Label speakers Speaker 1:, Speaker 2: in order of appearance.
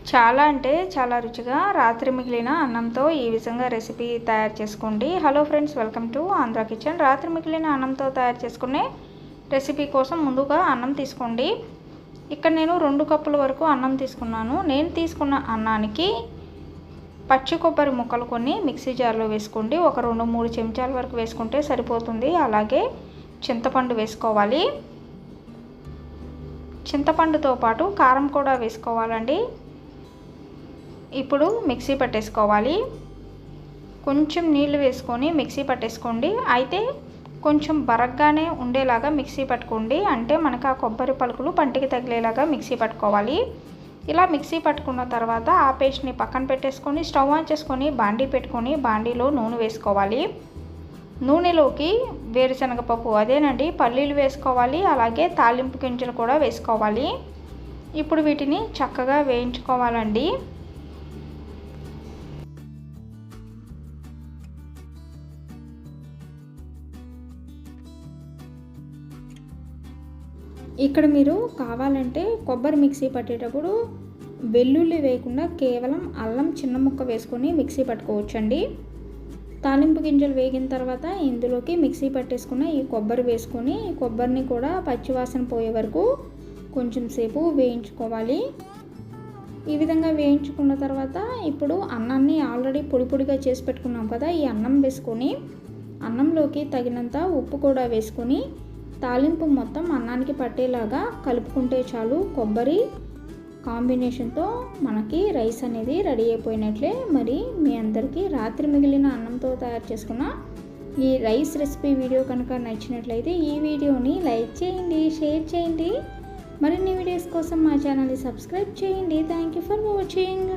Speaker 1: చాలా అంటే చాలా రుచిగా రాత్రి మిగిలిన అన్నంతో ఈ విధంగా రెసిపీ తయారు చేసుకోండి. Hello friends, welcome to Andhra kitchen. రాత్రి మిగిలిన అన్నంతో తయారు చేసుకునే రెసిపీ కోసం ముందుగా అన్నం తీసుకోండి. ఇక్కడ నేను 2 కప్పుల వరకు అన్నం తీసుకున్నాను. నేను తీసుకున్న అన్నానికి పచ్చి కొబ్బరి ముక్కలు కొన్ని మిక్సీ జార్లో వేసుకోండి. ఒక 2-3 చెంచాల వరకు వేసుకుంటే సరిపోతుంది. అలాగే చింతపండు వేసుకోవాలి. చింతపండుతో పాటు కారం కూడా వేసుకోవాలండి. ఇప్పుడు మిక్సీ పట్టేసుకోవాలి. కొంచెం నీళ్లు వేసుకొని మిక్సీ పట్టేసుకోండి. అయితే కొంచెం బరగ్గానే ఉండేలాగా మిక్సీ పట్టుకోండి. అంటే మనకు ఆ కొబ్బరి పలుకులు పంటికి తగిలేలాగా మిక్సీ పట్టుకోవాలి. ఇలా మిక్సీ పట్టుకున్న తర్వాత ఆ పేస్ట్ని పక్కన పెట్టేసుకొని స్టవ్ ఆన్ చేసుకొని బాండీ పెట్టుకొని బాండీలో నూనె వేసుకోవాలి. నూనెలోకి వేరుశనగపప్పు అదేనండి పల్లీలు వేసుకోవాలి. అలాగే తాలింపు గింజలు కూడా వేసుకోవాలి. ఇప్పుడు వీటిని చక్కగా వేయించుకోవాలండి. ఇక్కడ మీరు కావాలంటే కొబ్బరి మిక్సీ పట్టేటప్పుడు వెల్లుల్లి వేయకుండా కేవలం అల్లం చిన్న ముక్క వేసుకొని మిక్సీ పట్టుకోవచ్చండి. తాలింపు గింజలు వేగిన తర్వాత ఇందులోకి మిక్సీ పట్టేసుకున్న ఈ కొబ్బరి వేసుకొని ఈ కొబ్బరిని కూడా పచ్చివాసన పోయే వరకు కొంచెం సేపు వేయించుకోవాలి. ఈ విధంగా వేయించుకున్న తర్వాత ఇప్పుడు అన్నాన్ని ఆల్రెడీ పొడి పొడిగా చేసి పెట్టుకున్నాం కదా, ఈ అన్నం వేసుకొని అన్నంలోకి తగినంత ఉప్పు కూడా వేసుకొని తాలింపు మొత్తం అన్నానికి పట్టేలాగా కలుపుకుంటే చాలు. కొబ్బరి కాంబినేషన్తో మనకి రైస్ అనేది రెడీ అయిపోయినట్లే. మరి మీ అందరికీ రాత్రి మిగిలిన అన్నంతో తయారు చేసుకున్న ఈ రైస్ రెసిపీ వీడియో కనుక నచ్చినట్లయితే ఈ వీడియోని లైక్ చేయండి, షేర్ చేయండి. మరిన్ని వీడియోస్ కోసం మా ఛానల్ని సబ్స్క్రైబ్ చేయండి. Thank you for watching.